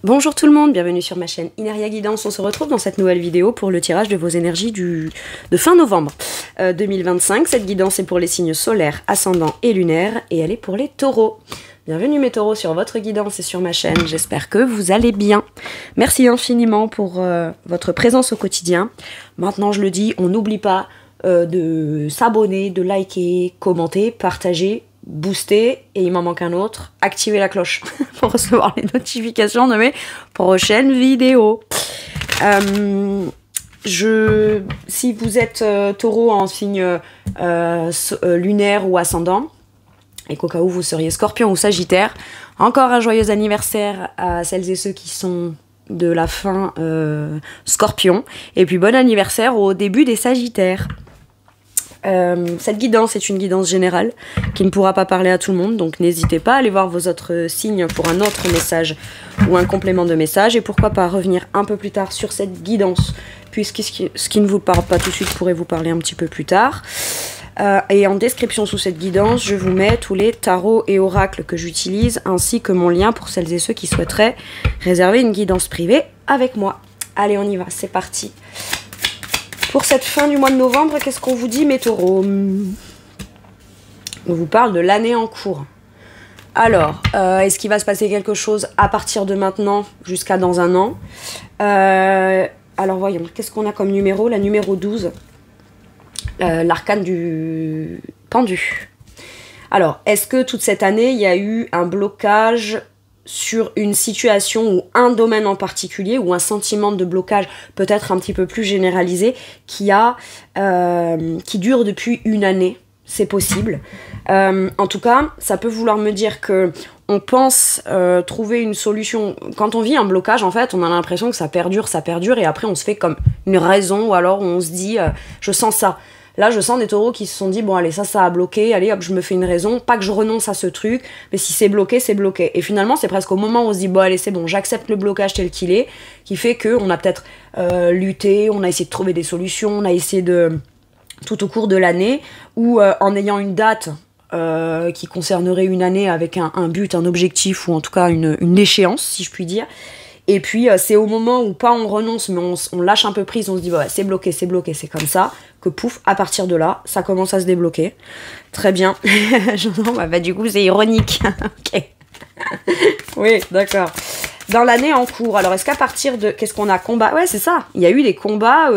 Bonjour tout le monde, bienvenue sur ma chaîne Ineria Guidance. On se retrouve dans cette nouvelle vidéo pour le tirage de vos énergies de fin novembre 2025. Cette guidance est pour les signes solaires, ascendants et lunaires et elle est pour les taureaux. Bienvenue mes taureaux sur votre guidance et sur ma chaîne, j'espère que vous allez bien. Merci infiniment pour votre présence au quotidien. Maintenant je le dis, on n'oublie pas de s'abonner, de liker, commenter, partager, booster, et il m'en manque un autre, activer la cloche pour recevoir les notifications de mes prochaines vidéos. Si vous êtes taureau en signe lunaire ou ascendant, et qu'au cas où vous seriez scorpion ou sagittaire, encore un joyeux anniversaire à celles et ceux qui sont de la fin scorpion, et puis bon anniversaire au début des sagittaires. Cette guidance est une guidance générale qui ne pourra pas parler à tout le monde, donc n'hésitez pas à aller voir vos autres signes pour un autre message ou un complément de message, et pourquoi pas revenir un peu plus tard sur cette guidance, puisque ce qui ne vous parle pas tout de suite pourrait vous parler un petit peu plus tard. Et en description sous cette guidance, je vous mets tous les tarots et oracles que j'utilise, ainsi que mon lien pour celles et ceux qui souhaiteraient réserver une guidance privée avec moi. Allez, on y va, c'est parti. Pour cette fin du mois de novembre, qu'est-ce qu'on vous dit, mes taureaux? On vous parle de l'année en cours. Alors, est-ce qu'il va se passer quelque chose à partir de maintenant jusqu'à dans un an? Alors, voyons, qu'est-ce qu'on a comme numéro? La numéro 12, l'arcane du pendu. Alors, est-ce que toute cette année, il y a eu un blocage sur une situation ou un domaine en particulier, ou un sentiment de blocage peut-être un petit peu plus généralisé qui dure depuis une année? C'est possible. En tout cas, ça peut vouloir me dire que on pense trouver une solution. Quand on vit un blocage, en fait, on a l'impression que ça perdure, et après on se fait comme une raison, ou alors on se dit je sens ça. Là, je sens des taureaux qui se sont dit, bon, allez, ça a bloqué, allez, hop, je me fais une raison, pas que je renonce à ce truc, mais si c'est bloqué, c'est bloqué. Et finalement, c'est presque au moment où on se dit, bon, allez, c'est bon, j'accepte le blocage tel qu'il est, qui fait qu'on a peut-être lutté, on a essayé de trouver des solutions, on a essayé de, tout au cours de l'année, ou en ayant une date qui concernerait une année avec un but, un objectif, ou en tout cas une échéance, si je puis dire. Et puis, c'est au moment où, pas on renonce, mais on lâche un peu prise, on se dit, bah, c'est bloqué, c'est comme ça, que pouf, à partir de là, ça commence à se débloquer. Très bien. Bah, du coup, c'est ironique. Ok. Oui, d'accord. Dans l'année en cours, alors est-ce qu'à partir de... Qu'est-ce qu'on a? Combat? Ouais, c'est ça. Il y a eu des combats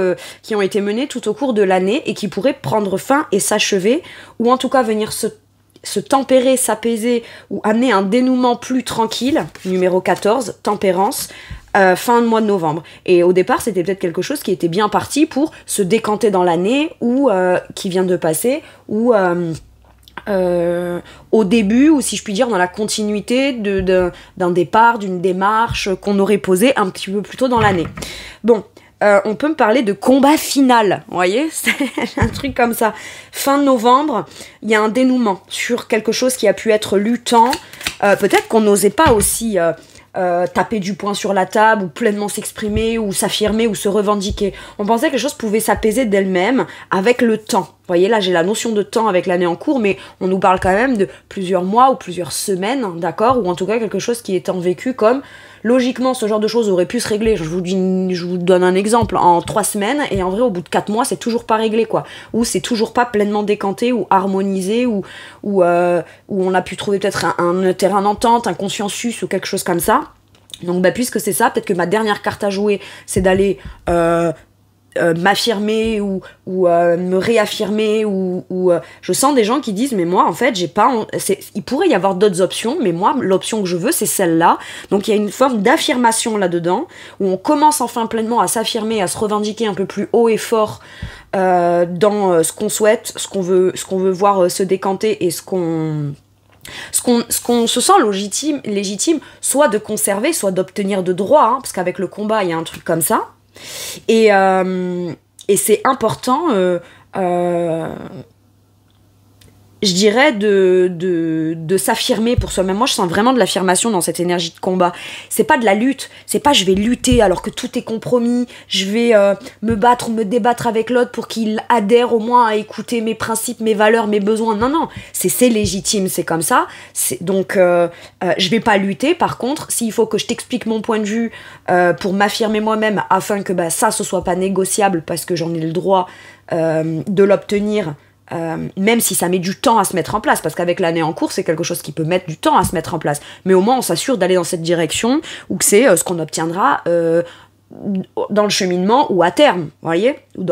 qui ont été menés tout au cours de l'année et qui pourraient prendre fin et s'achever, ou en tout cas venir se tempérer, s'apaiser, ou amener un dénouement plus tranquille. Numéro 14, tempérance, fin de mois de novembre. Et au départ, c'était peut-être quelque chose qui était bien parti pour se décanter dans l'année, ou qui vient de passer, ou au début, ou si je puis dire dans la continuité d'un départ, d'une démarche qu'on aurait posée un petit peu plus tôt dans l'année. Bon, on peut me parler de combat final, vous voyez, c'est un truc comme ça. Fin novembre, il y a un dénouement sur quelque chose qui a pu être luttant. Peut-être qu'on n'osait pas aussi taper du poing sur la table, ou pleinement s'exprimer, ou s'affirmer, ou se revendiquer. On pensait que les choses pouvaient s'apaiser d'elles-mêmes avec le temps. Vous voyez, là, j'ai la notion de temps avec l'année en cours, mais on nous parle quand même de plusieurs mois ou plusieurs semaines, d'accord? Ou en tout cas, quelque chose qui étant vécu comme... Logiquement, ce genre de choses aurait pu se régler. Je vous donne un exemple, en 3 semaines, et en vrai, au bout de 4 mois, c'est toujours pas réglé, quoi. Ou c'est toujours pas pleinement décanté, ou harmonisé, ou on a pu trouver peut-être un terrain d'entente, un consensus, ou quelque chose comme ça. Donc, bah, puisque c'est ça, peut-être que ma dernière carte à jouer, c'est d'aller... m'affirmer ou me réaffirmer, ou je sens des gens qui disent, mais moi en fait j'ai pas il pourrait y avoir d'autres options, mais moi l'option que je veux c'est celle-là. Donc il y a une forme d'affirmation là-dedans, où on commence enfin pleinement à s'affirmer, à se revendiquer un peu plus haut et fort dans ce qu'on souhaite, ce qu'on veut voir se décanter, et ce qu'on se sent légitime, soit de conserver, soit d'obtenir de droit, hein, parce qu'avec le combat il y a un truc comme ça. Et c'est important je dirais de s'affirmer pour soi-même. Moi, je sens vraiment de l'affirmation dans cette énergie de combat. C'est pas de la lutte, c'est pas je vais lutter alors que tout est compromis, je vais me battre ou me débattre avec l'autre pour qu'il adhère au moins à écouter mes principes, mes valeurs, mes besoins. Non, non, c'est légitime, c'est comme ça. Donc, je vais pas lutter. Par contre, s'il faut que je t'explique mon point de vue pour m'affirmer moi-même afin que ça, ce soit pas négociable parce que j'en ai le droit de l'obtenir, même si ça met du temps à se mettre en place, parce qu'avec l'année en cours, c'est quelque chose qui peut mettre du temps à se mettre en place. Mais au moins, on s'assure d'aller dans cette direction, ou que c'est ce qu'on obtiendra dans le cheminement ou à terme, vous voyez, ou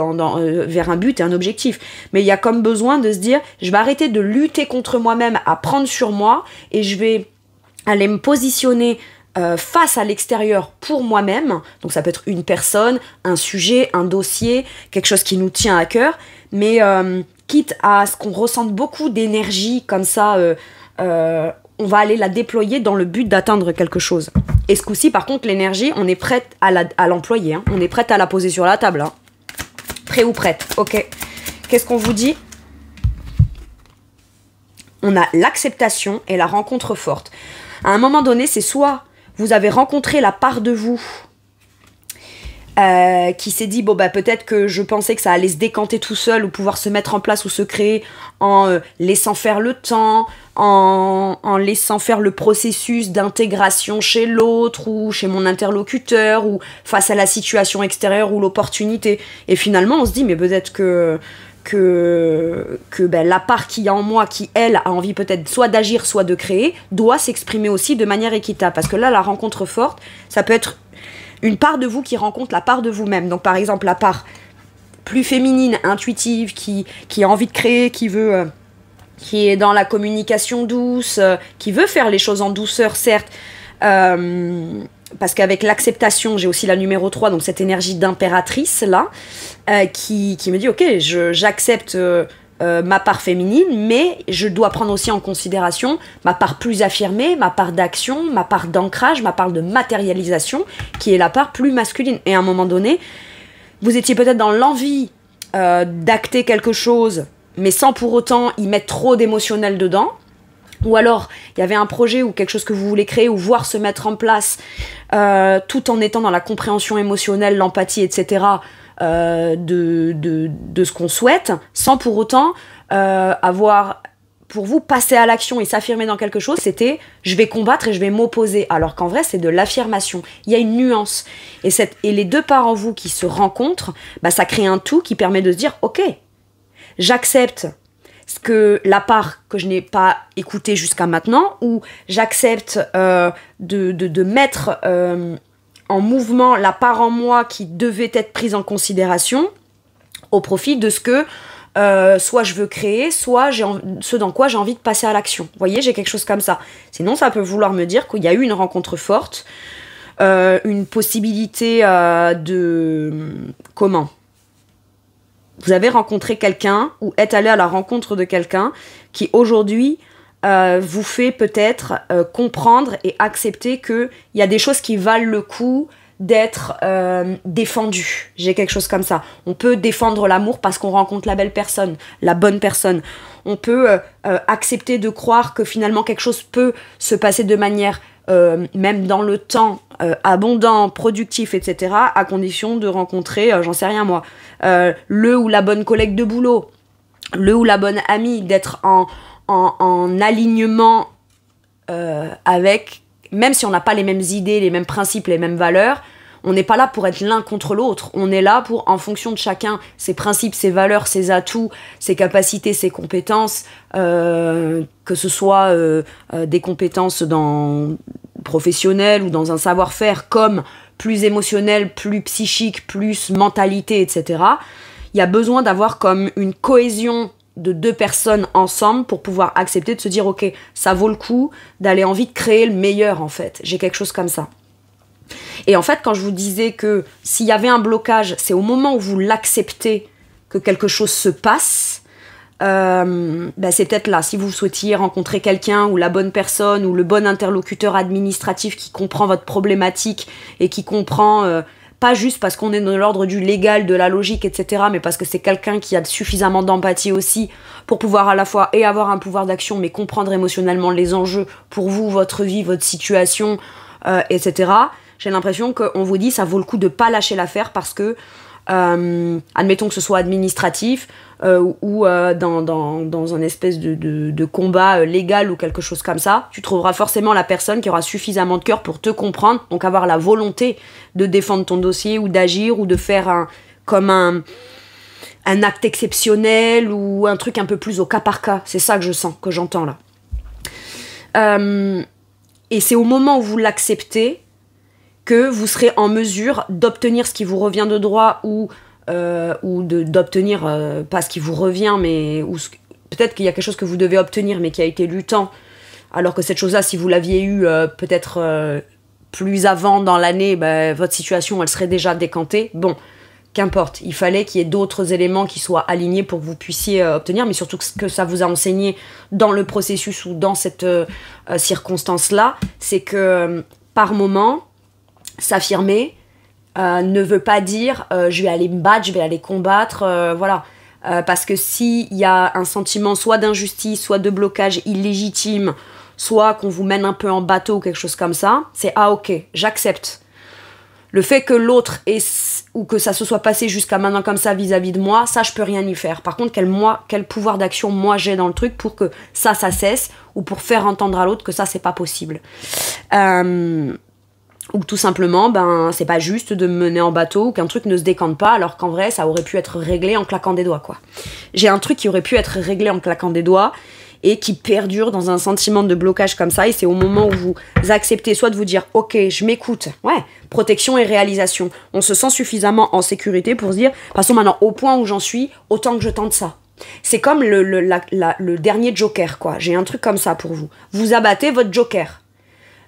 vers un but et un objectif. Mais il y a comme besoin de se dire, je vais arrêter de lutter contre moi-même, à prendre sur moi, et je vais aller me positionner face à l'extérieur pour moi-même. Donc ça peut être une personne, un sujet, un dossier, quelque chose qui nous tient à cœur, mais quitte à ce qu'on ressente beaucoup d'énergie comme ça, on va aller la déployer dans le but d'atteindre quelque chose. Et ce coup-ci, par contre, l'énergie, on est prête à l'employer, hein. On est prête à la poser sur la table, hein. Prêt ou prête, ok. Qu'est-ce qu'on vous dit? On a l'acceptation et la rencontre forte. À un moment donné, c'est soit vous avez rencontré la part de vous qui s'est dit, bon bah peut-être que je pensais que ça allait se décanter tout seul ou pouvoir se mettre en place ou se créer en laissant faire le temps, en laissant faire le processus d'intégration chez l'autre ou chez mon interlocuteur ou face à la situation extérieure ou l'opportunité. Et finalement on se dit, mais peut-être que la part qu'il y a en moi, qui elle a envie peut-être soit d'agir, soit de créer, doit s'exprimer aussi de manière équitable. Parce que là, la rencontre forte, ça peut être une part de vous qui rencontre la part de vous-même. Donc par exemple, la part plus féminine, intuitive, qui a envie de créer, qui est dans la communication douce, qui veut faire les choses en douceur, certes, parce qu'avec l'acceptation, j'ai aussi la numéro 3, donc cette énergie d'impératrice là, qui me dit ok, j'accepte ma part féminine, mais je dois prendre aussi en considération ma part plus affirmée, ma part d'action, ma part d'ancrage, ma part de matérialisation, qui est la part plus masculine. Et à un moment donné, vous étiez peut-être dans l'envie d'acter quelque chose, mais sans pour autant y mettre trop d'émotionnel dedans. Ou alors, il y avait un projet ou quelque chose que vous voulez créer ou voir se mettre en place, tout en étant dans la compréhension émotionnelle, l'empathie, etc., de ce qu'on souhaite, sans pour autant avoir, pour vous, passer à l'action et s'affirmer dans quelque chose. C'était je vais combattre et je vais m'opposer, alors qu'en vrai c'est de l'affirmation. Il y a une nuance et les deux parts en vous qui se rencontrent, ça crée un tout qui permet de se dire ok, j'accepte la part que je n'ai pas écoutée jusqu'à maintenant, ou j'accepte de mettre en mouvement la part en moi qui devait être prise en considération au profit de ce que soit je veux créer, soit ce dans quoi j'ai envie de passer à l'action. Vous voyez, j'ai quelque chose comme ça. Sinon, ça peut vouloir me dire qu'il y a eu une rencontre forte, une possibilité comment ? Vous avez rencontré quelqu'un ou êtes allé à la rencontre de quelqu'un qui aujourd'hui vous fait peut-être comprendre et accepter qu'il y a des choses qui valent le coup d'être défendues. J'ai quelque chose comme ça. On peut défendre l'amour parce qu'on rencontre la belle personne, la bonne personne. On peut accepter de croire que finalement quelque chose peut se passer de manière même dans le temps, abondant, productif, etc., à condition de rencontrer, j'en sais rien moi, le ou la bonne collègue de boulot, le ou la bonne amie, d'être en alignement avec, même si on n'a pas les mêmes idées, les mêmes principes, les mêmes valeurs, on n'est pas là pour être l'un contre l'autre. On est là pour, en fonction de chacun, ses principes, ses valeurs, ses atouts, ses capacités, ses compétences, que ce soit des compétences professionnelles ou dans un savoir-faire, comme plus émotionnel, plus psychique, plus mentalité, etc. Il y a besoin d'avoir comme une cohésion de deux personnes ensemble pour pouvoir accepter de se dire ok, ça vaut le coup d'aller envie de créer le meilleur en fait. J'ai quelque chose comme ça. Et en fait, quand je vous disais que s'il y avait un blocage, c'est au moment où vous l'acceptez que quelque chose se passe, c'est peut-être là. Si vous souhaitiez rencontrer quelqu'un ou la bonne personne ou le bon interlocuteur administratif qui comprend votre problématique et qui comprend pas juste parce qu'on est dans l'ordre du légal, de la logique, etc., mais parce que c'est quelqu'un qui a suffisamment d'empathie aussi pour pouvoir à la fois et avoir un pouvoir d'action, mais comprendre émotionnellement les enjeux pour vous, votre vie, votre situation, etc. J'ai l'impression qu'on vous dit ça vaut le coup de pas lâcher l'affaire parce que admettons que ce soit administratif ou dans un espèce de combat légal ou quelque chose comme ça, tu trouveras forcément la personne qui aura suffisamment de cœur pour te comprendre, donc avoir la volonté de défendre ton dossier ou d'agir ou de faire un acte exceptionnel ou un truc un peu plus au cas par cas. C'est ça que je sens, que j'entends là. Et c'est au moment où vous l'acceptez que vous serez en mesure d'obtenir ce qui vous revient de droit ou d'obtenir, pas ce qui vous revient, mais peut-être qu'il y a quelque chose que vous devez obtenir mais qui a été luttant, alors que cette chose-là, si vous l'aviez eu peut-être plus avant dans l'année, votre situation, elle serait déjà décantée. Bon, qu'importe, il fallait qu'il y ait d'autres éléments qui soient alignés pour que vous puissiez obtenir, mais surtout que ça vous a enseigné dans le processus ou dans cette circonstance-là, c'est que par moment, s'affirmer ne veut pas dire je vais aller me battre, je vais aller combattre, voilà. Parce que s'il y a un sentiment soit d'injustice, soit de blocage illégitime, soit qu'on vous mène un peu en bateau ou quelque chose comme ça, c'est ah ok, j'accepte. Le fait que l'autre ou que ça se soit passé jusqu'à maintenant comme ça vis-à-vis de moi, ça je peux rien y faire. Par contre, quel pouvoir d'action moi j'ai dans le truc pour que ça cesse ou pour faire entendre à l'autre que ça c'est pas possible. Ou tout simplement, c'est pas juste de me mener en bateau ou qu'un truc ne se décante pas alors qu'en vrai, ça aurait pu être réglé en claquant des doigts, quoi. J'ai un truc qui aurait pu être réglé en claquant des doigts et qui perdure dans un sentiment de blocage comme ça, et c'est au moment où vous acceptez soit de vous dire « Ok, je m'écoute », ouais, protection et réalisation. On se sent suffisamment en sécurité pour se dire « De toute façon, maintenant, au point où j'en suis, autant que je tente ça ». C'est comme le dernier joker, quoi. J'ai un truc comme ça pour vous. Vous abattez votre joker.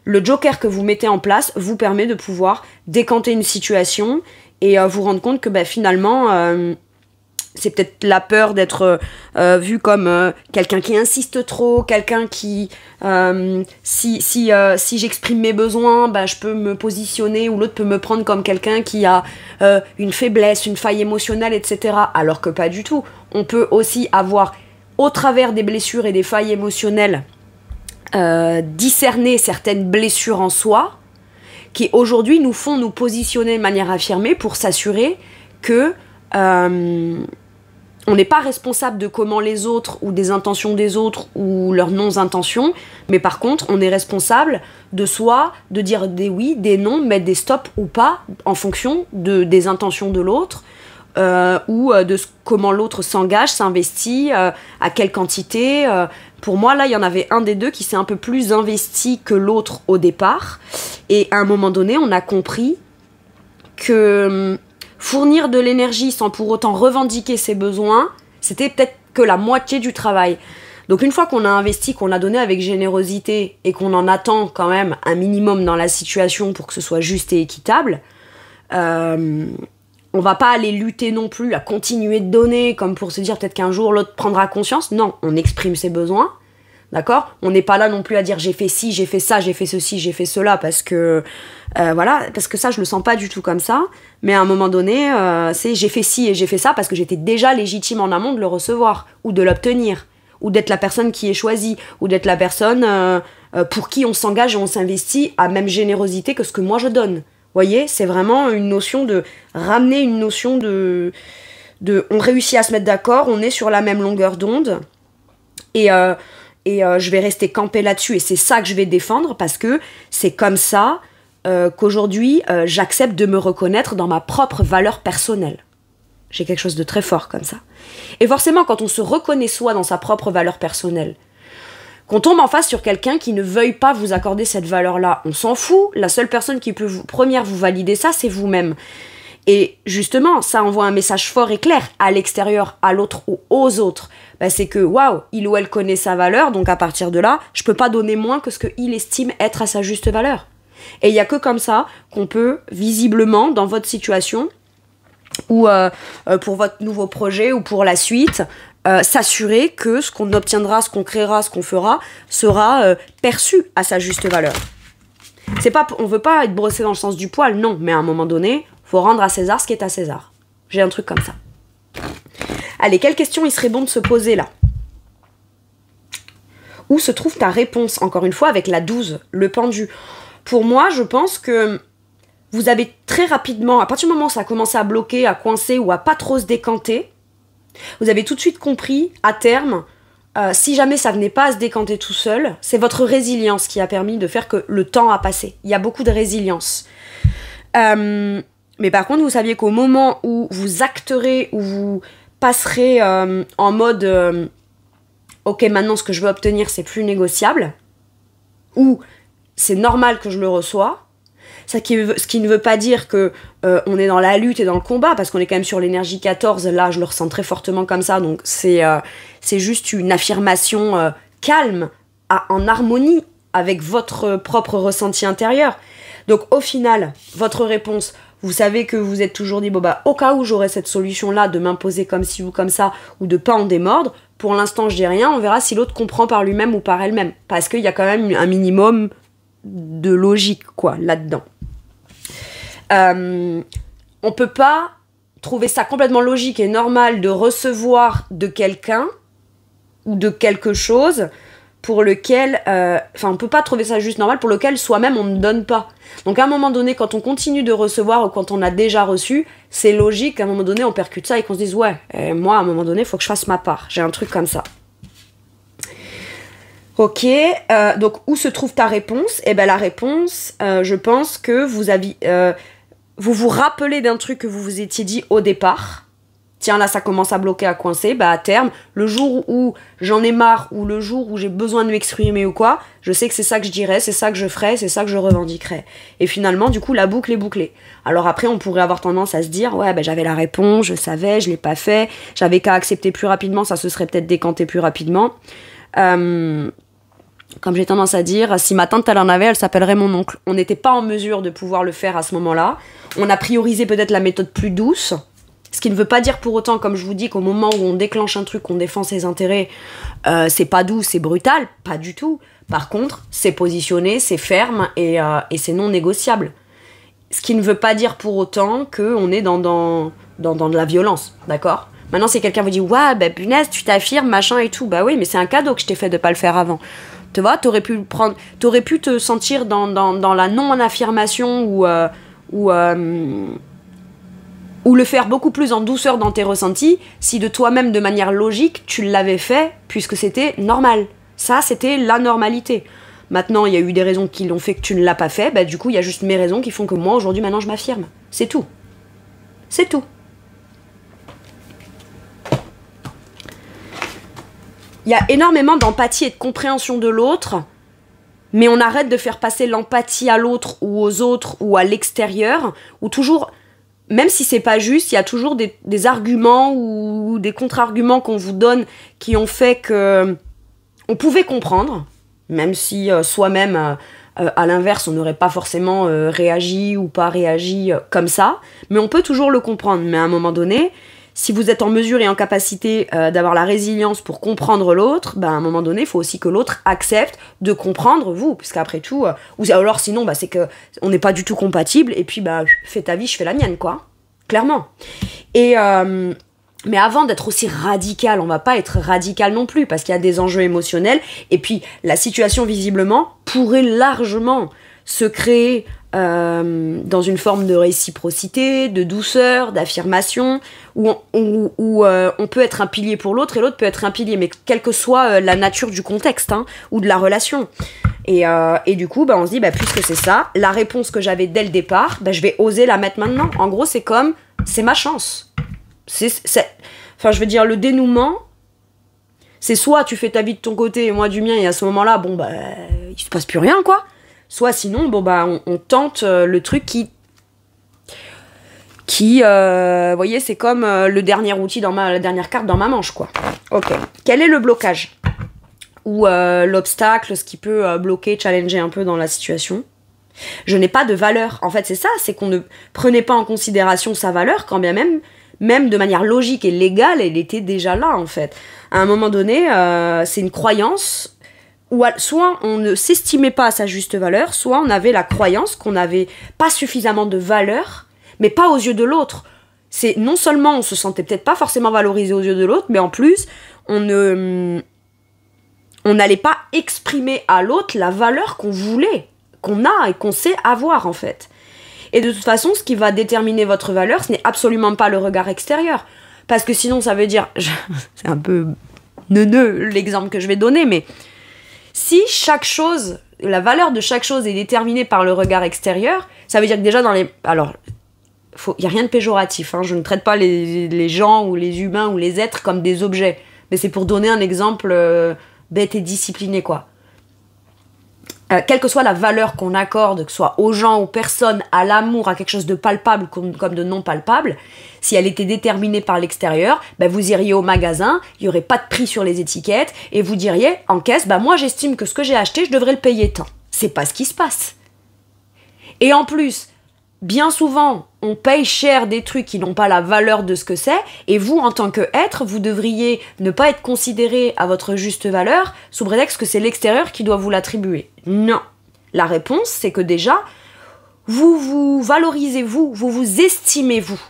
Le joker que vous mettez en place vous permet de pouvoir décanter une situation et vous rendre compte que finalement, c'est peut-être la peur d'être vu comme quelqu'un qui insiste trop, quelqu'un qui, si j'exprime mes besoins, je peux me positionner ou l'autre peut me prendre comme quelqu'un qui a une faiblesse, une faille émotionnelle, etc. Alors que pas du tout. On peut aussi avoir, au travers des blessures et des failles émotionnelles, discerner certaines blessures en soi qui aujourd'hui nous font nous positionner de manière affirmée pour s'assurer que on n'est pas responsable de comment les autres ou des intentions des autres ou leurs non-intentions, mais par contre on est responsable de soi, de dire des oui, des non, mettre des stops ou pas en fonction des intentions de l'autre ou de comment l'autre s'engage, s'investit, à quelle quantité. Pour moi, là, il y en avait un des deux qui s'est un peu plus investi que l'autre au départ. Et à un moment donné, on a compris que fournir de l'énergie sans pour autant revendiquer ses besoins, c'était peut-être que la moitié du travail. Donc une fois qu'on a investi, qu'on a donné avec générosité et qu'on en attend quand même un minimum dans la situation pour que ce soit juste et équitable, on va pas aller lutter non plus à continuer de donner comme pour se dire peut-être qu'un jour l'autre prendra conscience. Non, on exprime ses besoins, d'accord ? On n'est pas là non plus à dire j'ai fait ci, j'ai fait ça, j'ai fait ceci, j'ai fait cela parce que parce que ça je le sens pas du tout comme ça. Mais à un moment donné, c'est j'ai fait ci et j'ai fait ça parce que j'étais déjà légitime en amont de le recevoir ou de l'obtenir ou d'être la personne qui est choisie ou d'être la personne pour qui on s'engage et on s'investit à même générosité que ce que moi je donne. Voyez, c'est vraiment une notion de ramener une notion de on réussit à se mettre d'accord, on est sur la même longueur d'onde et je vais rester campée là-dessus et c'est ça que je vais défendre parce que c'est comme ça qu'aujourd'hui j'accepte de me reconnaître dans ma propre valeur personnelle. J'ai quelque chose de très fort comme ça. Et forcément, quand on se reconnaît soi dans sa propre valeur personnelle, qu'on tombe en face sur quelqu'un qui ne veuille pas vous accorder cette valeur-là, on s'en fout. La seule personne qui peut vous valider ça, c'est vous-même. Et justement, ça envoie un message fort et clair à l'extérieur, à l'autre ou aux autres. C'est que, waouh, il ou elle connaît sa valeur, donc à partir de là, je peux pas donner moins que ce qu'il estime être à sa juste valeur. Et il y a que comme ça qu'on peut, visiblement, dans votre situation, ou pour votre nouveau projet, ou pour la suite, s'assurer que ce qu'on obtiendra, ce qu'on créera, ce qu'on fera, sera perçu à sa juste valeur. C'est pas, on veut pas être brossé dans le sens du poil, non, mais à un moment donné, Faut rendre à César ce qui est à César. J'ai un truc comme ça. Allez, quelle question il serait bon de se poser là? Où se trouve ta réponse? Encore une fois, avec la 12, le pendu. Pour moi, je pense que vous avez très rapidement, à partir du moment où ça a commencé à bloquer, à coincer ou à pas trop se décanter, vous avez tout de suite compris, à terme, si jamais ça venait pas à se décanter tout seul, c'est votre résilience qui a permis de faire que le temps a passé. Il y a beaucoup de résilience. Mais par contre, vous saviez qu'au moment où vous acterez, où vous passerez en mode ok, maintenant ce que je veux obtenir c'est plus négociable, ou c'est normal que je le reçois, ce qui ne veut pas dire que on est dans la lutte et dans le combat, parce qu'on est quand même sur l'énergie 14, là je le ressens très fortement comme ça, donc c'est juste une affirmation calme, en harmonie avec votre propre ressenti intérieur. Donc au final, votre réponse, vous savez que vous êtes toujours dit, bon bah au cas où j'aurais cette solution-là de m'imposer comme ci ou comme ça, ou de pas en démordre, pour l'instant je dis rien, on verra si l'autre comprend par lui-même ou par elle-même, parce qu'il y a quand même un minimum de logique quoi là-dedans. On peut pas trouver ça complètement logique et normal de recevoir de quelqu'un ou de quelque chose pour lequel, on peut pas trouver ça juste normal, pour lequel soi-même on ne donne pas. Donc à un moment donné, quand on continue de recevoir ou quand on a déjà reçu, c'est logique qu'à un moment donné on percute ça et qu'on se dise ouais, moi à un moment donné il faut que je fasse ma part, j'ai un truc comme ça. Ok, donc où se trouve ta réponse? Eh ben la réponse, je pense que vous vous rappelez d'un truc que vous vous étiez dit au départ. Tiens, là, ça commence à bloquer, à coincer. Bah, à terme, le jour où j'en ai marre ou le jour où j'ai besoin de m'exprimer ou quoi, je sais que c'est ça que je dirais, c'est ça que je ferais, c'est ça que je revendiquerais. Et finalement, du coup, la boucle est bouclée. Alors après, on pourrait avoir tendance à se dire, ouais, bah, j'avais la réponse, je savais, je l'ai pas fait, j'avais qu'à accepter plus rapidement, ça se serait peut-être décanté plus rapidement. Comme j'ai tendance à dire, si ma tante elle en avait, elle s'appellerait mon oncle. On n'était pas en mesure de pouvoir le faire à ce moment-là. On a priorisé peut-être la méthode plus douce, ce qui ne veut pas dire pour autant, comme je vous dis, qu'au moment où on déclenche un truc, qu'on défend ses intérêts, c'est pas doux, c'est brutal, pas du tout. Par contre, c'est positionné, c'est ferme et c'est non négociable. Ce qui ne veut pas dire pour autant qu'on est dans de la violence, d'accord ? Maintenant, si quelqu'un vous dit « Ouais, bah punaise, tu t'affirmes, machin et tout », bah oui, mais c'est un cadeau que je t'ai fait de pas le faire avant. Tu vois, t'aurais pu te sentir dans la non-affirmation ou le faire beaucoup plus en douceur dans tes ressentis si de toi-même, de manière logique, tu l'avais fait puisque c'était normal. Ça, c'était la normalité. Maintenant, il y a eu des raisons qui l'ont fait que tu ne l'as pas fait, bah du coup, il y a juste mes raisons qui font que moi, aujourd'hui, maintenant, je m'affirme. C'est tout. C'est tout. Il y a énormément d'empathie et de compréhension de l'autre, mais on arrête de faire passer l'empathie à l'autre ou aux autres ou à l'extérieur, ou toujours, même si c'est pas juste, il y a toujours des arguments ou des contre-arguments qu'on vous donne qui ont fait que on pouvait comprendre, même si soi-même, à l'inverse, on n'aurait pas forcément réagi ou pas réagi comme ça, mais on peut toujours le comprendre. Mais à un moment donné, si vous êtes en mesure et en capacité d'avoir la résilience pour comprendre l'autre, bah, à un moment donné, il faut aussi que l'autre accepte de comprendre vous, parce qu'après tout, ou alors sinon, bah, c'est qu'on n'est pas du tout compatible, et puis bah, fais ta vie, je fais la mienne, quoi. Clairement. Et mais avant d'être aussi radical, on va pas être radical non plus, parce qu'il y a des enjeux émotionnels, et puis la situation, visiblement, pourrait largement se créer dans une forme de réciprocité, de douceur, d'affirmation, où on peut être un pilier pour l'autre et l'autre peut être un pilier, mais quelle que soit la nature du contexte ou de la relation. Et du coup, bah, on se dit, bah, puisque c'est ça, la réponse que j'avais dès le départ, bah, je vais oser la mettre maintenant. En gros, c'est ma chance. Enfin, je veux dire, le dénouement, c'est soit tu fais ta vie de ton côté et moi du mien, et à ce moment-là, bon, bah, il se passe plus rien, quoi. Soit sinon, bon bah on tente le truc qui vous voyez, c'est comme le dernier outil la dernière carte dans ma manche, quoi. Ok. Quel est le blocage ou l'obstacle, ce qui peut bloquer, challenger un peu dans la situation? Je n'ai pas de valeur. En fait, c'est ça, c'est qu'on ne prenait pas en considération sa valeur, quand bien même de manière logique et légale, elle était déjà là, en fait. À un moment donné, c'est une croyance. Ou soit on ne s'estimait pas à sa juste valeur, soit on avait la croyance qu'on n'avait pas suffisamment de valeur, mais pas aux yeux de l'autre. C'est non seulement on se sentait peut-être pas forcément valorisé aux yeux de l'autre, mais en plus, on n'allait pas exprimer à l'autre la valeur qu'on voulait, qu'on a et qu'on sait avoir en fait. Et de toute façon, ce qui va déterminer votre valeur, ce n'est absolument pas le regard extérieur. Parce que sinon, ça veut dire... C'est un peu neuneux l'exemple que je vais donner, mais si chaque chose, la valeur de chaque chose est déterminée par le regard extérieur, ça veut dire que déjà dans les... Alors, il n'y a rien de péjoratif, hein, je ne traite pas les gens ou les humains ou les êtres comme des objets. Mais c'est pour donner un exemple bête et discipliné, quoi. Quelle que soit la valeur qu'on accorde, que ce soit aux gens, aux personnes, à l'amour, à quelque chose de palpable comme de non palpable, si elle était déterminée par l'extérieur, ben vous iriez au magasin, il n'y aurait pas de prix sur les étiquettes, et vous diriez en caisse, ben moi j'estime que ce que j'ai acheté, je devrais le payer tant. C'est pas ce qui se passe. Et en plus, bien souvent, on paye cher des trucs qui n'ont pas la valeur de ce que c'est, et vous, en tant qu'être, vous devriez ne pas être considéré à votre juste valeur, sous prétexte que c'est l'extérieur qui doit vous l'attribuer. Non. La réponse, c'est que déjà, vous vous valorisez vous vous estimez vous.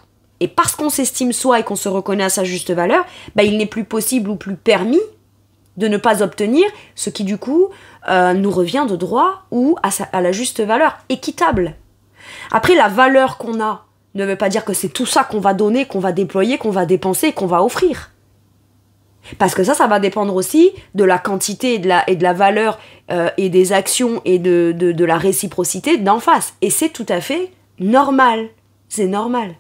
Et parce qu'on s'estime soi et qu'on se reconnaît à sa juste valeur, ben il n'est plus possible ou plus permis de ne pas obtenir ce qui, du coup, nous revient de droit ou à la juste valeur, équitable. Après, la valeur qu'on a ne veut pas dire que c'est tout ça qu'on va donner, qu'on va déployer, qu'on va dépenser et qu'on va offrir. Parce que ça va dépendre aussi de la quantité et de la valeur et des actions et de la réciprocité d'en face. Et c'est tout à fait normal. C'est normal.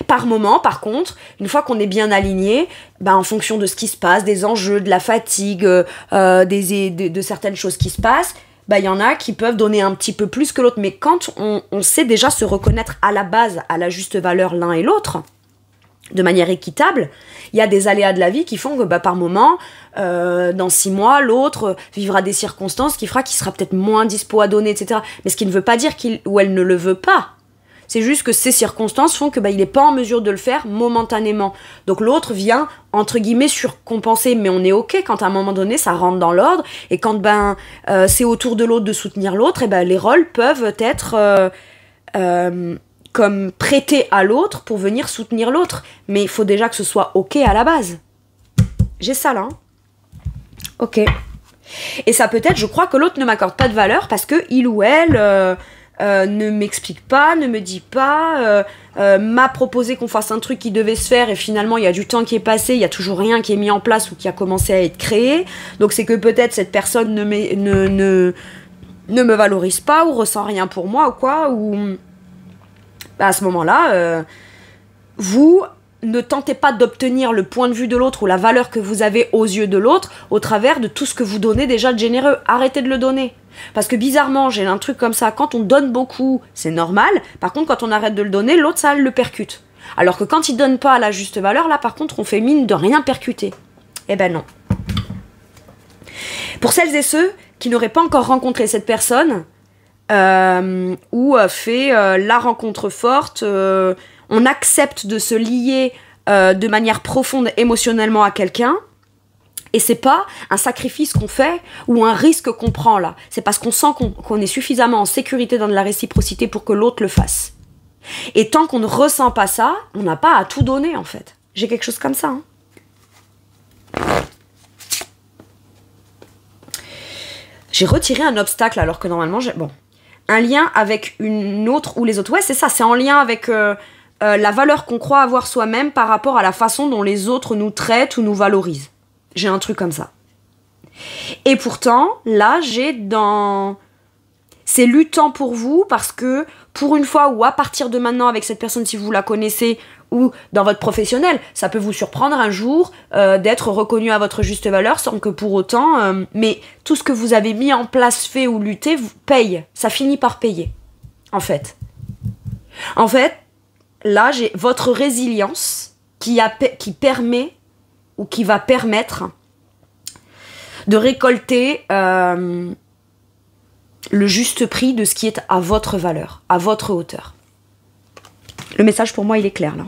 Par moment, par contre, une fois qu'on est bien aligné, ben en fonction de ce qui se passe, des enjeux, de la fatigue, de certaines choses qui se passent, ben y en a qui peuvent donner un petit peu plus que l'autre. Mais quand on sait déjà se reconnaître à la base, à la juste valeur l'un et l'autre, de manière équitable, il y a des aléas de la vie qui font que par moment, dans 6 mois, l'autre vivra des circonstances qui fera qu'il sera peut-être moins dispo à donner, etc. Mais ce qui ne veut pas dire qu'il ou elle ne le veut pas. C'est juste que ces circonstances font que il n'est pas en mesure de le faire momentanément. Donc l'autre vient, entre guillemets, surcompenser. Mais on est ok quand à un moment donné, ça rentre dans l'ordre. Et quand c'est au tour de l'autre de soutenir l'autre, et les rôles peuvent être comme prêtés à l'autre pour venir soutenir l'autre. Mais il faut déjà que ce soit ok à la base. J'ai ça là. Ok. Et ça peut être, je crois que l'autre ne m'accorde pas de valeur parce que il ou elle... ne m'explique pas, ne me dit pas, m'a proposé qu'on fasse un truc qui devait se faire et finalement il y a du temps qui est passé, il y a toujours rien qui est mis en place ou qui a commencé à être créé. Donc c'est que peut-être cette personne ne me valorise pas ou ressent rien pour moi ou quoi. Ou à ce moment-là, vous ne tentez pas d'obtenir le point de vue de l'autre ou la valeur que vous avez aux yeux de l'autre au travers de tout ce que vous donnez déjà de généreux. Arrêtez de le donner. Parce que bizarrement, j'ai un truc comme ça, quand on donne beaucoup, c'est normal. Par contre, quand on arrête de le donner, l'autre, ça le percute. Alors que quand il donne pas à la juste valeur, là, par contre, on fait mine de rien percuter. Eh ben non. Pour celles et ceux qui n'auraient pas encore rencontré cette personne, ou fait la rencontre forte, on accepte de se lier de manière profonde émotionnellement à quelqu'un, et c'est pas un sacrifice qu'on fait ou un risque qu'on prend là. C'est parce qu'on sent qu'on est suffisamment en sécurité dans de la réciprocité pour que l'autre le fasse. Et tant qu'on ne ressent pas ça, on n'a pas à tout donner en fait. J'ai quelque chose comme ça. Hein. J'ai retiré un obstacle alors que normalement j'ai... Bon. Un lien avec une autre ou les autres. Ouais, c'est ça, c'est en lien avec la valeur qu'on croit avoir soi-même par rapport à la façon dont les autres nous traitent ou nous valorisent. J'ai un truc comme ça. Et pourtant, là, c'est luttant pour vous parce que, pour une fois ou à partir de maintenant avec cette personne, si vous la connaissez, ou dans votre professionnel, ça peut vous surprendre un jour d'être reconnu à votre juste valeur sans que pour autant... mais tout ce que vous avez mis en place, fait ou lutté, vous paye. Ça finit par payer, en fait. En fait, là, j'ai votre résilience qui permet... ou qui va permettre de récolter le juste prix de ce qui est à votre valeur, à votre hauteur. Le message pour moi, il est clair là.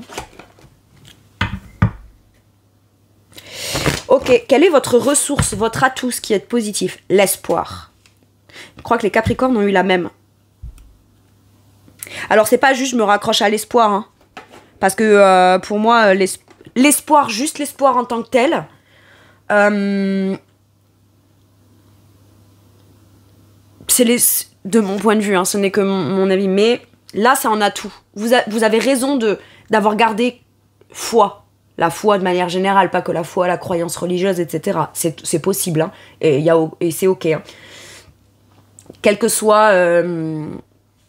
Ok, quelle est votre ressource, votre atout, ce qui est positif? L'espoir. Je crois que les Capricornes ont eu la même. Alors, c'est pas juste je me raccroche à l'espoir, hein, parce que pour moi, l'espoir, juste l'espoir en tant que tel, de mon point de vue, hein, ce n'est que mon avis, mais là, ça en a tout. Vous avez raison d'avoir gardé foi. La foi de manière générale, pas que la foi, la croyance religieuse, etc. C'est possible, hein, et c'est ok. Hein. Quel que soit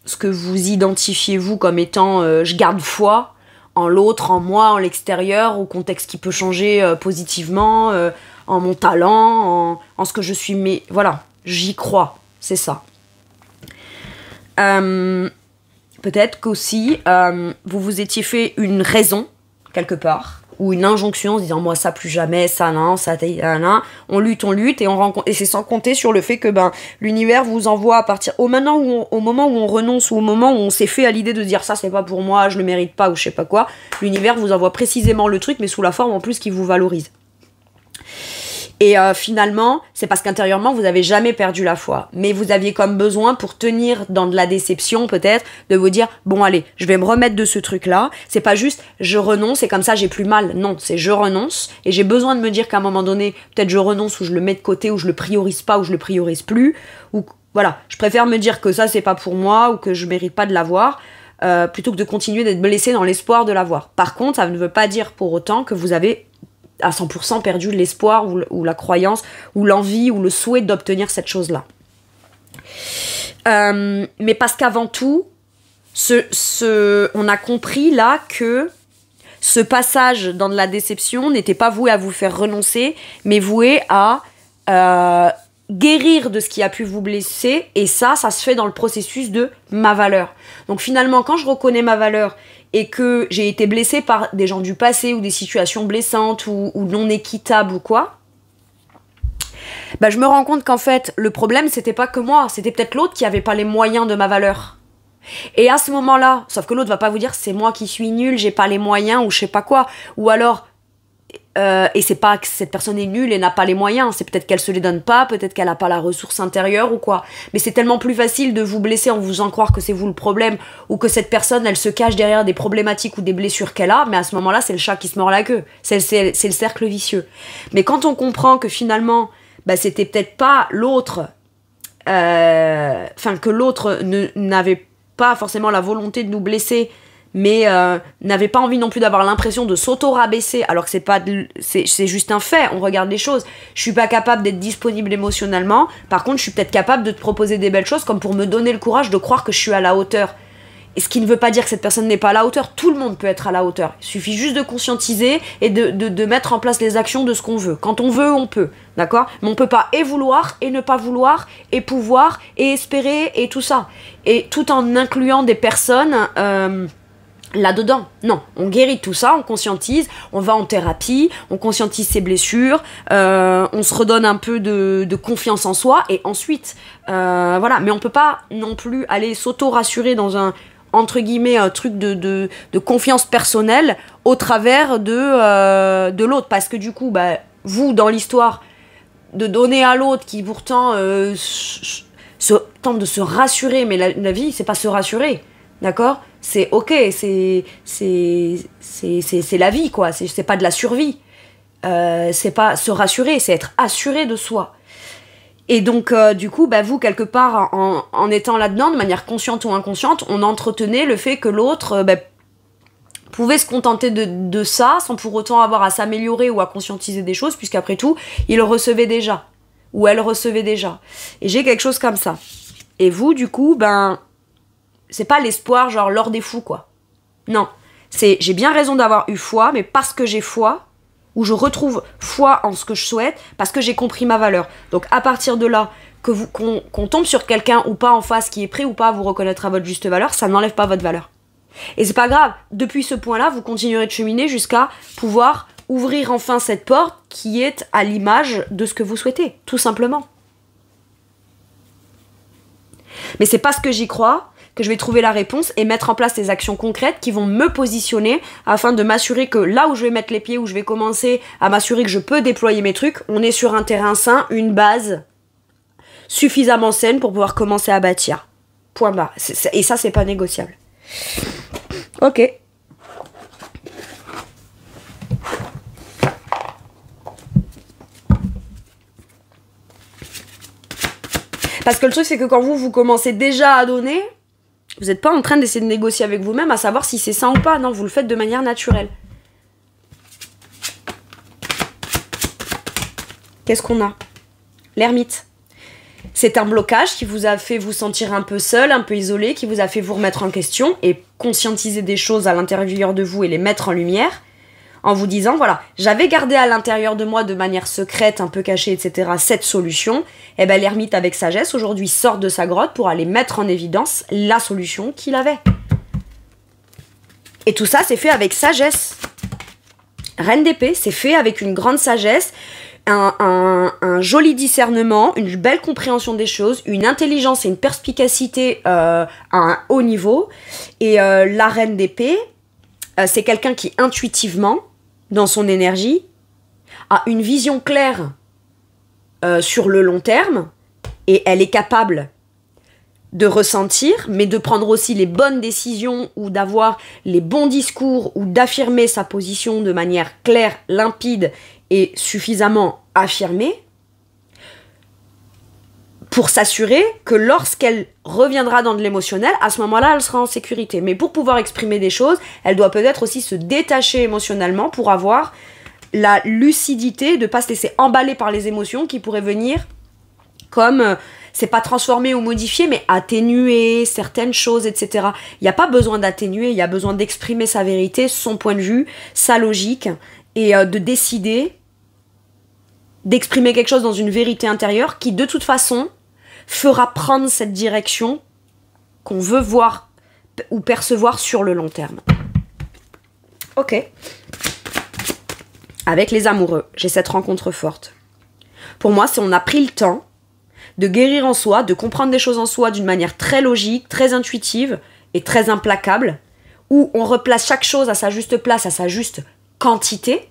ce que vous identifiez vous comme étant je garde foi en l'autre, en moi, en l'extérieur, au contexte qui peut changer positivement, en mon talent, en ce que je suis, mais voilà, j'y crois, c'est ça. Peut-être qu'aussi vous vous étiez fait une raison quelque part, ou une injonction en se disant moi ça plus jamais, ça non, ça on lutte et c'est sans compter sur le fait que l'univers vous envoie à partir au moment où on renonce, ou au moment où on s'est fait à l'idée de dire ça c'est pas pour moi, je le mérite pas ou je sais pas quoi, l'univers vous envoie précisément le truc mais sous la forme en plus qui vous valorise. Et finalement, c'est parce qu'intérieurement, vous n'avez jamais perdu la foi. Mais vous aviez comme besoin, pour tenir dans de la déception peut-être, de vous dire, bon allez, je vais me remettre de ce truc-là. C'est pas juste, je renonce et comme ça j'ai plus mal. Non, c'est je renonce. Et j'ai besoin de me dire qu'à un moment donné, peut-être je renonce ou je le mets de côté, ou je le priorise pas, ou je le priorise plus. Ou voilà, je préfère me dire que ça c'est pas pour moi, ou que je mérite pas de l'avoir, plutôt que de continuer d'être blessé dans l'espoir de l'avoir. Par contre, ça ne veut pas dire pour autant que vous avez à 100% perdu l'espoir ou la croyance ou l'envie ou le souhait d'obtenir cette chose-là. Mais parce qu'avant tout, on a compris là que ce passage dans de la déception n'était pas voué à vous faire renoncer, mais voué à guérir de ce qui a pu vous blesser, et ça se fait dans le processus de ma valeur. Donc finalement, quand je reconnais ma valeur et que j'ai été blessée par des gens du passé ou des situations blessantes ou non équitables ou quoi, je me rends compte qu'en fait, le problème, c'était pas que moi, c'était peut-être l'autre qui avait pas les moyens de ma valeur. Et à ce moment-là, sauf que l'autre va pas vous dire c'est moi qui suis nul, j'ai pas les moyens ou je sais pas quoi, ou alors et c'est pas que cette personne est nulle et n'a pas les moyens, c'est peut-être qu'elle se les donne pas, peut-être qu'elle a pas la ressource intérieure ou quoi, mais c'est tellement plus facile de vous blesser en vous faisant croire que c'est vous le problème, ou que cette personne elle se cache derrière des problématiques ou des blessures qu'elle a, mais à ce moment-là c'est le chat qui se mord la queue, c'est le cercle vicieux. Mais quand on comprend que finalement c'était peut-être pas l'autre, que l'autre n'avait pas forcément la volonté de nous blesser, mais n'avait pas envie non plus d'avoir l'impression de s'auto-rabaisser, alors que c'est juste un fait, on regarde les choses. Je suis pas capable d'être disponible émotionnellement, par contre je suis peut-être capable de te proposer des belles choses comme pour me donner le courage de croire que je suis à la hauteur. Et ce qui ne veut pas dire que cette personne n'est pas à la hauteur, tout le monde peut être à la hauteur. Il suffit juste de conscientiser et de mettre en place les actions de ce qu'on veut. Quand on veut, on peut, d'accord ? Mais on peut pas et vouloir, et ne pas vouloir, et pouvoir, et espérer, et tout ça. Et tout en incluant des personnes là-dedans. Non, on guérit tout ça, on conscientise, on va en thérapie, on conscientise ses blessures, on se redonne un peu de confiance en soi, et ensuite, voilà. Mais on peut pas non plus aller s'auto-rassurer dans un, entre guillemets, un truc de confiance personnelle au travers de l'autre, parce que du coup, vous, dans l'histoire, de donner à l'autre qui pourtant tente de se rassurer, mais la vie, c'est pas se rassurer, d'accord ? C'est ok, c'est la vie, quoi. C'est pas de la survie. C'est pas se rassurer, c'est être assuré de soi. Et donc, du coup, vous, quelque part, en étant là-dedans, de manière consciente ou inconsciente, on entretenait le fait que l'autre pouvait se contenter de ça, sans pour autant avoir à s'améliorer ou à conscientiser des choses, puisqu'après tout, il le recevait déjà. Ou elle recevait déjà. Et j'ai quelque chose comme ça. Et vous, du coup, c'est pas l'espoir genre l'or des fous, quoi. Non, c'est j'ai bien raison d'avoir eu foi, mais parce que j'ai foi, ou je retrouve foi en ce que je souhaite, parce que j'ai compris ma valeur. Donc à partir de là, qu'on tombe sur quelqu'un ou pas en face qui est prêt ou pas à vous reconnaître à votre juste valeur, ça n'enlève pas votre valeur. Et c'est pas grave, depuis ce point-là, vous continuerez de cheminer jusqu'à pouvoir ouvrir enfin cette porte qui est à l'image de ce que vous souhaitez, tout simplement. Mais c'est parce que j'y crois que je vais trouver la réponse et mettre en place des actions concrètes qui vont me positionner afin de m'assurer que là où je vais mettre les pieds, où je vais commencer à m'assurer que je peux déployer mes trucs, on est sur un terrain sain, une base suffisamment saine pour pouvoir commencer à bâtir. Point barre. Et ça, c'est pas négociable. Ok. Parce que le truc, c'est que quand vous commencez déjà à donner, vous n'êtes pas en train d'essayer de négocier avec vous-même à savoir si c'est ça ou pas. Non, vous le faites de manière naturelle. Qu'est-ce qu'on a? L'ermite. C'est un blocage qui vous a fait vous sentir un peu seul, un peu isolé, qui vous a fait vous remettre en question et conscientiser des choses à l'intérieur de vous et les mettre en lumière. En vous disant, voilà, j'avais gardé à l'intérieur de moi de manière secrète, un peu cachée, etc., cette solution. Et bien l'ermite avec sagesse, aujourd'hui, sort de sa grotte pour aller mettre en évidence la solution qu'il avait. Et tout ça, c'est fait avec sagesse. Reine d'épée, c'est fait avec une grande sagesse, un joli discernement, une belle compréhension des choses, une intelligence et une perspicacité à un haut niveau. Et la reine d'épée, c'est quelqu'un qui, intuitivement, dans son énergie, a une vision claire sur le long terme, et elle est capable de ressentir, mais de prendre aussi les bonnes décisions, ou d'avoir les bons discours, ou d'affirmer sa position de manière claire, limpide, et suffisamment affirmée, pour s'assurer que lorsqu'elle reviendra dans de l'émotionnel, à ce moment-là, elle sera en sécurité. Mais pour pouvoir exprimer des choses, elle doit peut-être aussi se détacher émotionnellement pour avoir la lucidité de ne pas se laisser emballer par les émotions qui pourraient venir comme, c'est pas transformer ou modifier, mais atténuer certaines choses, etc. Il n'y a pas besoin d'atténuer, il y a besoin d'exprimer sa vérité, son point de vue, sa logique, et de décider d'exprimer quelque chose dans une vérité intérieure qui, de toute façon, fera prendre cette direction qu'on veut voir ou percevoir sur le long terme. Ok. Avec les amoureux, j'ai cette rencontre forte. Pour moi, c'est on a pris le temps de guérir en soi, de comprendre des choses en soi d'une manière très logique, très intuitive et très implacable, où on replace chaque chose à sa juste place, à sa juste quantité,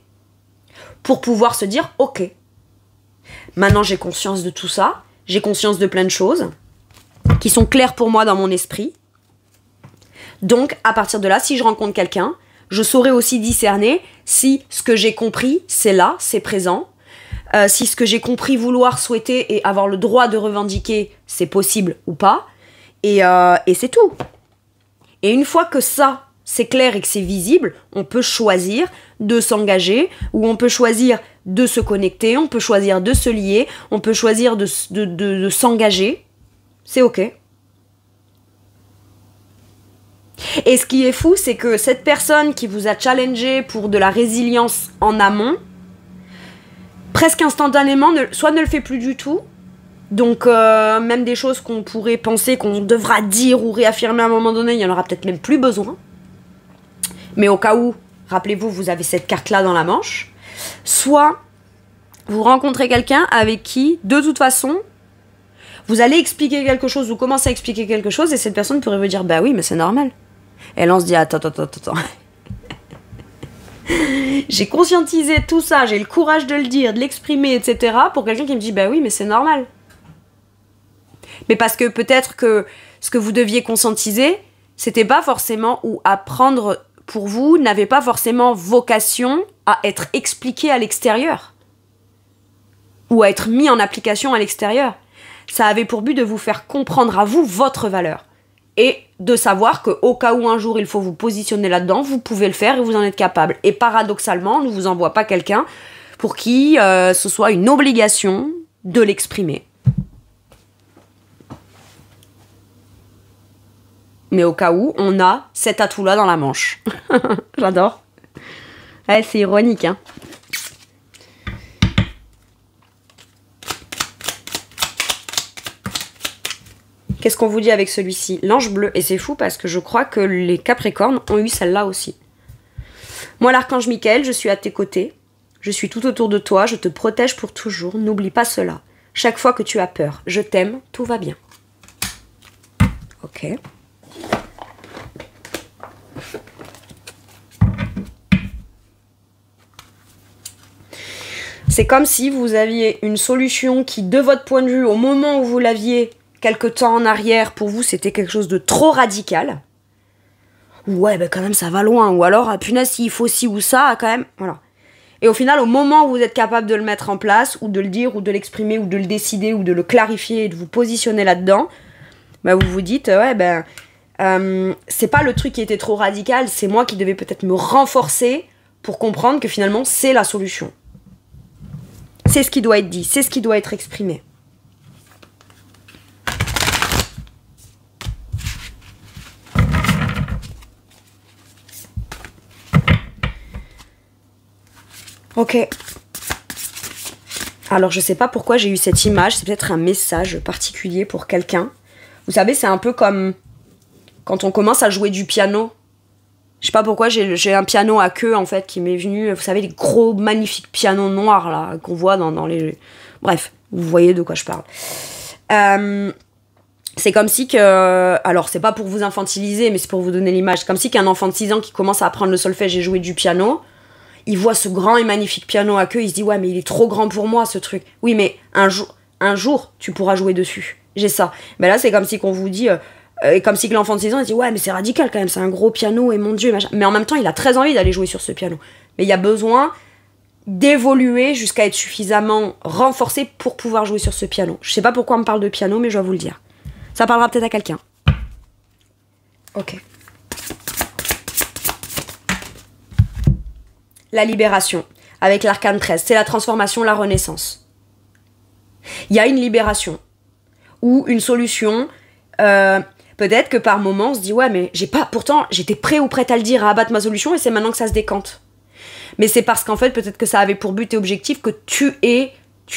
pour pouvoir se dire « Ok, maintenant j'ai conscience de tout ça, j'ai conscience de plein de choses qui sont claires pour moi dans mon esprit. Donc, à partir de là, si je rencontre quelqu'un, je saurai aussi discerner si ce que j'ai compris, c'est là, c'est présent. Si ce que j'ai compris, vouloir, souhaiter et avoir le droit de revendiquer, c'est possible ou pas. Et c'est tout. Et une fois que ça, c'est clair et que c'est visible, on peut choisir de s'engager, ou on peut choisir de se connecter, on peut choisir de se lier, on peut choisir de s'engager. C'est ok. Et ce qui est fou, c'est que cette personne qui vous a challengé pour de la résilience en amont, presque instantanément, soit ne le fait plus du tout, donc même des choses qu'on pourrait penser qu'on devra dire ou réaffirmer à un moment donné, il n'y en aura peut-être même plus besoin. Mais au cas où, rappelez-vous, vous avez cette carte-là dans la manche. Soit vous rencontrez quelqu'un avec qui, de toute façon, vous allez expliquer quelque chose, vous commencez à expliquer quelque chose, et cette personne pourrait vous dire « Bah oui, mais c'est normal ». Et là, on se dit « Attends. J'ai conscientisé tout ça, j'ai le courage de le dire, de l'exprimer, etc. pour quelqu'un qui me dit « Bah oui, mais c'est normal ». Mais parce que peut-être que ce que vous deviez conscientiser, c'était pas forcément, ou apprendre pour vous, n'avait pas forcément vocation à être expliqué à l'extérieur. Ou à être mis en application à l'extérieur. Ça avait pour but de vous faire comprendre à vous votre valeur. Et de savoir qu'au cas où un jour il faut vous positionner là-dedans, vous pouvez le faire et vous en êtes capable. Et paradoxalement, on ne vous envoie pas quelqu'un pour qui ce soit une obligation de l'exprimer. Mais au cas où, on a cet atout-là dans la manche. J'adore. Ouais, c'est ironique, hein. Qu'est-ce qu'on vous dit avec celui-ci? L'ange bleu. Et c'est fou parce que je crois que les Capricornes ont eu celle-là aussi. Moi, l'archange Michael, je suis à tes côtés. Je suis tout autour de toi. Je te protège pour toujours. N'oublie pas cela. Chaque fois que tu as peur, je t'aime, tout va bien. Ok. C'est comme si vous aviez une solution qui, de votre point de vue, au moment où vous l'aviez, quelque temps en arrière, pour vous, c'était quelque chose de trop radical. ou ouais, ben quand même, ça va loin, ou alors, ah, punaise, s'il faut ci ou ça, quand même, voilà. Et au final, au moment où vous êtes capable de le mettre en place, ou de le dire, ou de l'exprimer, ou de le décider, ou de le clarifier, et de vous positionner là-dedans, ben vous vous dites, ouais, ben, c'est pas le truc qui était trop radical, c'est moi qui devais peut-être me renforcer pour comprendre que finalement, c'est la solution. C'est ce qui doit être dit, c'est ce qui doit être exprimé. Ok. Alors, je sais pas pourquoi j'ai eu cette image. C'est peut-être un message particulier pour quelqu'un. Vous savez, c'est un peu comme quand on commence à jouer du piano. Je sais pas pourquoi, j'ai un piano à queue, en fait, qui m'est venu. Vous savez, les gros, magnifiques pianos noirs, là, qu'on voit dans les... Bref, vous voyez de quoi je parle. C'est comme si que... Alors, c'est pas pour vous infantiliser, mais c'est pour vous donner l'image. C'est comme si qu'un enfant de 6 ans qui commence à apprendre le solfège et jouer du piano... Il voit ce grand et magnifique piano à queue, il se dit « Ouais, mais il est trop grand pour moi, ce truc. » Oui, mais un jour, tu pourras jouer dessus. J'ai ça. Mais là, c'est comme si qu'on vous dit... comme si que l'enfant de 6 ans, il dit « Ouais, mais c'est radical quand même, c'est un gros piano, et mon Dieu, machin. » Mais en même temps, il a très envie d'aller jouer sur ce piano. Mais il y a besoin d'évoluer jusqu'à être suffisamment renforcé pour pouvoir jouer sur ce piano. Je sais pas pourquoi on me parle de piano, mais je dois vous le dire. Ça parlera peut-être à quelqu'un. Ok. La libération, avec l'arcane 13, c'est la transformation, la renaissance. Il y a une libération, ou une solution, peut-être que par moment on se dit « Ouais, mais pourtant j'étais prêt ou prête à le dire, à abattre ma solution, et c'est maintenant que ça se décante. » Mais c'est parce qu'en fait, peut-être que ça avait pour but et objectif que tu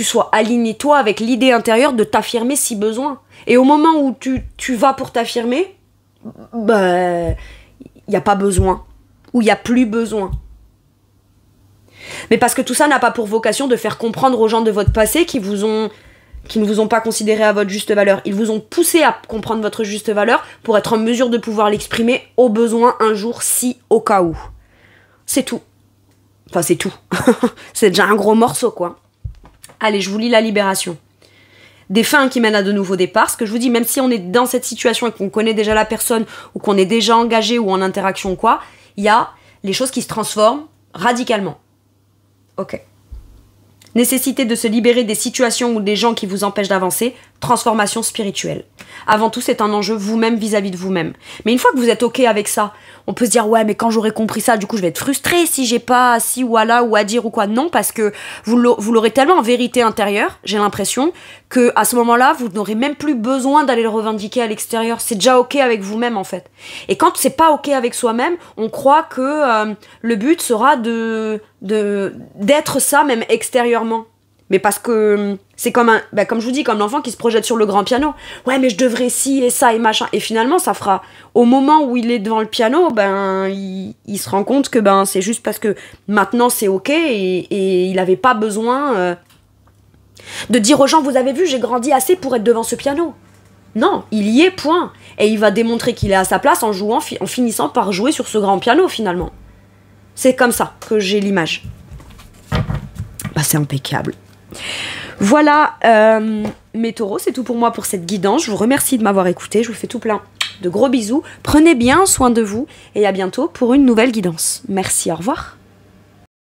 sois aligné, toi, avec l'idée intérieure de t'affirmer si besoin. Et au moment où tu vas pour t'affirmer, bah, il n'y a pas besoin, ou il n'y a plus besoin. Mais parce que tout ça n'a pas pour vocation de faire comprendre aux gens de votre passé qui ne vous ont pas considéré à votre juste valeur. Ils vous ont poussé à comprendre votre juste valeur pour être en mesure de pouvoir l'exprimer au besoin un jour, si au cas où. C'est tout. Enfin, c'est tout. C'est déjà un gros morceau, quoi. Allez, je vous lis la libération. Des fins qui mènent à de nouveaux départs. Ce que je vous dis, même si on est dans cette situation et qu'on connaît déjà la personne ou qu'on est déjà engagé ou en interaction ou quoi, il y a les choses qui se transforment radicalement. Ok. Nécessité de se libérer des situations ou des gens qui vous empêchent d'avancer. Transformation spirituelle. Avant tout, c'est un enjeu vous-même vis-à-vis de vous-même. Mais une fois que vous êtes ok avec ça, on peut se dire « Ouais, mais quand j'aurai compris ça, du coup, je vais être frustrée si j'ai pas ci ou là ou à dire ou quoi. » Non, parce que vous l'aurez tellement en vérité intérieure, j'ai l'impression, que à ce moment-là, vous n'aurez même plus besoin d'aller le revendiquer à l'extérieur. C'est déjà ok avec vous-même, en fait. Et quand c'est pas ok avec soi-même, on croit que le but sera d'être ça, même extérieurement. Mais parce que c'est comme comme je vous dis, comme l'enfant qui se projette sur le grand piano. Ouais, mais je devrais ci et ça et machin. Et finalement, ça fera, au moment où il est devant le piano, il se rend compte que c'est juste parce que maintenant c'est ok et il avait pas besoin de dire aux gens, vous avez vu, j'ai grandi assez pour être devant ce piano. Non, il y est, point. Et il va démontrer qu'il est à sa place en jouant, en finissant par jouer sur ce grand piano finalement. C'est comme ça que j'ai l'image. C'est impeccable. Voilà, mes taureaux, c'est tout pour moi pour cette guidance. Je vous remercie de m'avoir écouté. Je vous fais tout plein de gros bisous. Prenez bien soin de vous et à bientôt pour une nouvelle guidance. Merci, au revoir.